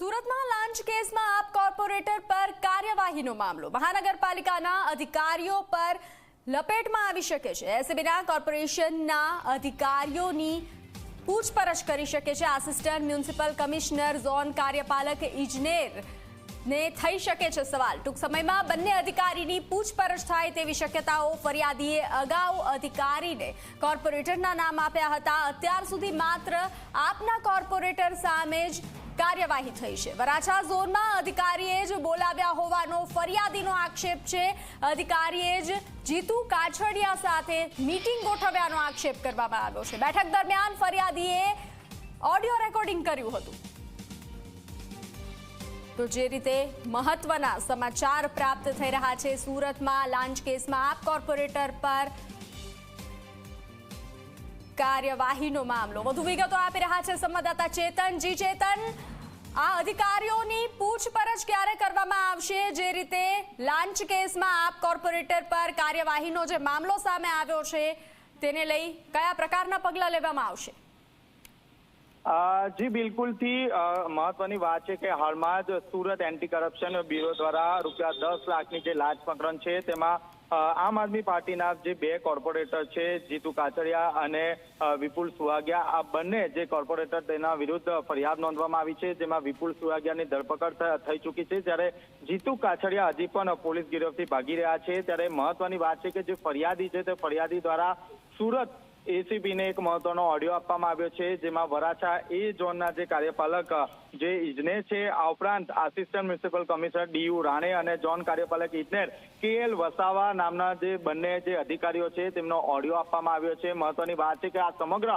સુરતમાં લાંચ કેસમાં આપ કોર્પોરેટર પર કાર્યવાહીનો મામલો મહાનગરપાલિકાના અધિકારીઓ પર લપેટમાં આવી શકે છે। એસીબીના કોર્પોરેશનના અધિકારીઓની પૂછપરછ કરી શકે છે। આસિસ્ટન્ટ મ્યુનિસિપલ કમિશનર ઝોન કાર્યપાલક ઇજનેર ને થઈ શકે છે સવાલ। ટૂંક સમયમાં બંને અધિકારીની પૂછપરછ થાય તેવી શક્યતાઓ। ફરિયાદીએ અગાઉ અધિકારીને કોર્પોરેટરના નામ આપ્યા હતા। અત્યાર સુધી માત્ર આપના કોર્પોરેટર સામે જ કાર્યવાહી થઈ છે। વરાછા ઝોનમાં અધિકારીએ જ બોલાવ્યા હોવાનો ફરિયાદીનો આક્ષેપ છે। અધિકારીએ જ જીતુ કાછડિયા સાથે મીટિંગ ગોઠવ્યાનો આક્ષેપ કરવામાં આવ્યો છે। બેઠક દરમિયાન ફરિયાદીએ ઓડિયો રેકોર્ડિંગ કર્યું હતું। તો જે રીતે મહત્વના સમાચાર પ્રાપ્ત થઈ રહ્યા છે સુરતમાં લાંચ કેસમાં આપ કોર્પોરેટર પર કાર્યવાહીનો મામલો। વધુ વિગતો આપી રહ્યા છે સંવાદદાતા ચેતન। જી ચેતન, આ અધિકારીઓની પૂછપરછ ક્યારે કરવામાં આવશે? જે રીતે લાંચ કેસમાં આપ કોર્પોરેટર પર કાર્યવાહીનો જે મામલો સામે આવ્યો છે તેને લઈ કયા પ્રકારના પગલાં લેવામાં આવશે? જી બિલકુલથી મહત્વની વાત છે કે હાલમાં જ સુરત એન્ટી કરપ્શન બ્યુરો દ્વારા ₹10 લાખની જે લાંચ પ્રકરણ છે તેમાં આમ આદમી પાર્ટીના જે બે કોર્પોરેટર છે જીતુ કાછડિયા અને વિપુલ સુહાગિયા, આ બંને જે કોર્પોરેટર તેના વિરુદ્ધ ફરિયાદ નોંધવામાં આવી છે, જેમાં વિપુલ સુહાગિયાની ધરપકડ થઈ ચૂકી છે, જ્યારે જીતુ કાછડિયા હજી પણ પોલીસ ગિરફથી ભાગી રહ્યા છે। ત્યારે મહત્વની વાત છે કે જે ફરિયાદી છે તે ફરિયાદી દ્વારા સુરત એસીબીને એક મહત્વનો ઓડિયો આપવામાં આવ્યો છે, જેમાં વરાછા એ ઝોનના જે કાર્યપાલક જે ઇજનેર છે, આ ઉપરાંત assistant municipal commissioner D U Rane અને ઝોન કાર્યપાલક ઇજનેર KL વસાવા નામના જે બંને જે અધિકારીઓ છે તેમનો ઓડિયો આપવામાં આવ્યો છે। મહત્વની વાત છે કે આ સમગ્ર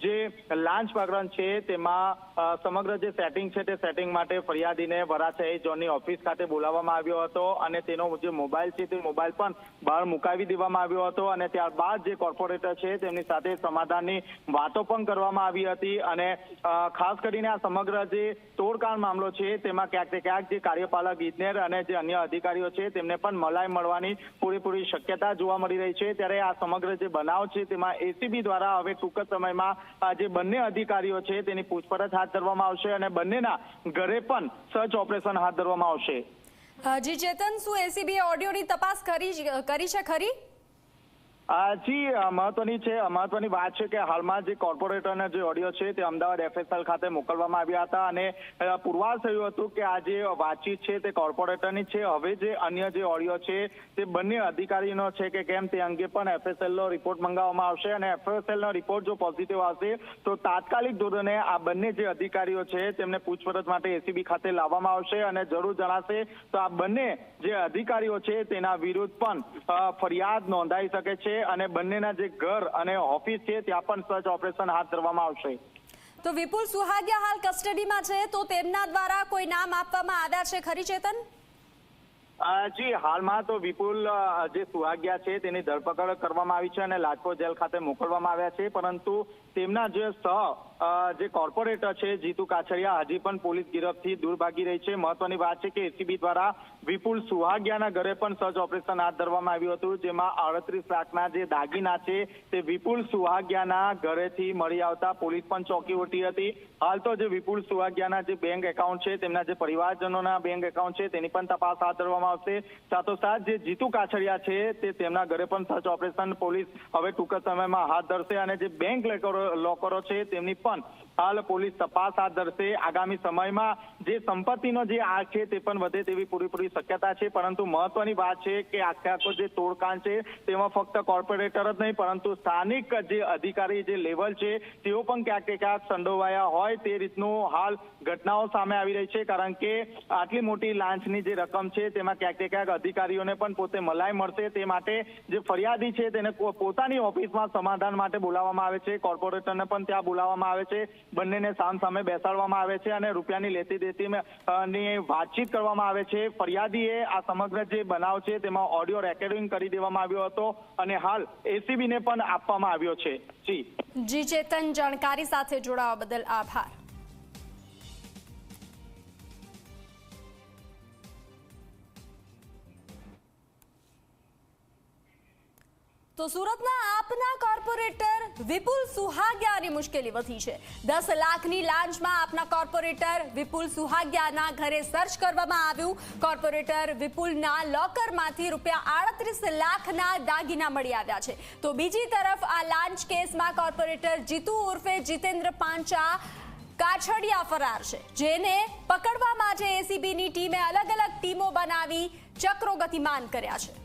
જે લાંચ પ્રકરણ છે તેમાં સમગ્ર જે સેટિંગ છે તે સેટિંગ માટે ફરિયાદીને વરાછા એ ઝોનની ઓફિસ ખાતે બોલાવવામાં આવ્યો હતો અને તેનો જે મોબાઈલ છે તે મોબાઈલ પણ બહાર મુકાવી દેવામાં આવ્યો હતો અને ત્યારબાદ જે કોર્પોરેટર છે તેમની સાથે સમાધાનની વાતો પણ કરવામાં આવી હતી અને ખાસ કરીને આ સમગ્ર જે તોડકાણ મામલો છે તેમાં ક્યાંક ને ક્યાંક જે કાર્યપાલક ઇજનેર અને જે અન્ય અધિકારીઓ છે તેમને પણ મલાઈ મળવાની પૂરેપૂરી શક્યતા જોવા મળી રહી છે। ત્યારે આ સમગ્ર જે બનાવ છે તેમાં એસીબી દ્વારા હવે ટૂંક જ સમયમાં જે બંને અધિકારીઓ છે તેની પૂછપરછ હાથ ધરવામાં આવશે અને બંનેના ઘરે પણ સર્ચ ઓપરેશન હાથ ધરવામાં આવશે। જી ચેતન, શું એસીબીએ ઓડિયોની તપાસ કરી છે ખરી? જી મહત્વની વાત છે કે હાલમાં જે કોર્પોરેટરના જે ઓડિયો છે તે અમદાવાદ FSL ખાતે મોકલવામાં આવ્યા હતા અને પુરવાર થયું હતું કે આ જે વાતચીત છે તે કોર્પોરેટરની છે। હવે જે અન્ય જે ઓડિયો છે તે બંને અધિકારીનો છે કે કેમ તે અંગે પણ FSLનો રિપોર્ટ મંગાવવામાં આવશે અને FSLનો રિપોર્ટ જો પોઝિટિવ આવશે તો તાત્કાલિક ધોરણે આ બંને જે અધિકારીઓ છે તેમને પૂછપરછ માટે એસીબી ખાતે લાવવામાં આવશે અને જરૂર જણાશે તો આ બંને જે અધિકારીઓ છે તેના વિરુદ્ધ પણ ફરિયાદ નોંધાઈ શકે છે અને બંનેના જે ઘર અને ઓફિસ છે ત્યાં પણ સર્ચ ઓપરેશન હાથ ધરવામાં આવશે। તો વિપુલ સુહાગિયા હાલ કસ્ટડીમાં છે, તો તેમના દ્વારા કોઈ નામ આપવામાં આવ્યા છે ખરી ચેતન? જી હાલમાં તો વિપુલ જે સુહાગિયા છે તેની ધરપકડ કરવામાં આવી છે અને લાજપોર જેલ ખાતે મોકલવામાં આવ્યા છે, પરંતુ તેમના જે કોર્પોરેટર છે જીતુ કાછડિયા હજી પણ પોલીસ ગિરફથી દૂર ભાગી રહી છે। મહત્વની વાત છે કે એસીબી દ્વારા વિપુલ સુહાગિયાના ઘરે પણ સર્ચ ઓપરેશન હાથ ધરવામાં આવ્યું હતું, જેમાં 38 લાખના જે દાગીના છે તે વિપુલ સુહાગિયાના ઘરેથી મળી આવતા પોલીસ પણ ચોંકી ઉઠી હતી। હાલ તો જે વિપુલ સુહાગિયાના જે બેંક એકાઉન્ટ છે, તેમના જે પરિવારજનોના બેંક એકાઉન્ટ છે તેની પણ તપાસ હાથ ધરવામાં આવશે। સાથોસાથ જે જીતુ કાછડિયા છે તે તેમના ઘરે પણ સર્ચ ઓપરેશન પોલીસ હવે ટૂંક જ સમયમાં હાથ ધરશે અને જે બેંક લોકરો છે તેમની પણ હાલ પોલીસ તપાસ હાથ ધરશે। આગામી સમયમાં જે સંપત્તિનો જે આગ છે તે પણ વધે તેવી પૂરેપૂરી શક્યતા છે, પરંતુ મહત્વની વાત છે કે આખો જે તોડકાંડ છે તેમાં ફક્ત કોર્પોરેટર જ નહીં પરંતુ સ્થાનિક જે અધિકારી જે લેવલ છે તેઓ પણ ક્યાંક ને ક્યાંક સંડોવાયા હોય તે રીતનું હાલ ઘટનાઓ સામે આવી રહી છે, કારણ કે આટલી મોટી લાંચની જે રકમ છે તેમાં ક્યાંક ને ક્યાંક અધિકારીઓને પણ પોતે મલાઈ મળશે તે માટે જે ફરિયાદી છે તેને પોતાની ઓફિસમાં સમાધાન માટે બોલાવવામાં આવે છે, કોર્પોરેટરને પણ ત્યાં બોલાવવામાં આવે છે, બંનેને સામે બેસાડવામાં આવે છે અને રૂપિયાની લેતી દેતીની વાતચીત કરવામાં આવે છે। ફરિયાદીએ આ સમગ્ર જે બનાવ છે તેમાં ઓડિયો રેકોર્ડિંગ કરી દેવામાં આવ્યો હતો અને હાલ એસીબીને પણ આપવામાં આવ્યો છે। જી ચેતન, જાણકારી સાથે જોડાવા બદલ આભાર। તો સુરતના આપના કોર્પોરેટર વિપુલ સુહાગિયાની મુશ્કેલી વધી છે। 10 લાખની લાંચમાં આપના કોર્પોરેટર વિપુલ સુહાગિયાના ઘરે સર્ચ કરવામાં આવ્યું। કોર્પોરેટર વિપુલના લોકરમાંથી ₹38 લાખના દાગીના મળી આવ્યા છે। તો બીજી તરફ આ લાંચ કેસમાં કોર્પોરેટર જીતુ ઉર્ફે જીતેન્દ્ર પાંચા કાછડિયા ફરાર છે, જેને પકડવા માટે એસીબીની ટીમે અલગ અલગ ટીમો બનાવી ચક્રો ગતિમાન કર્યા છે।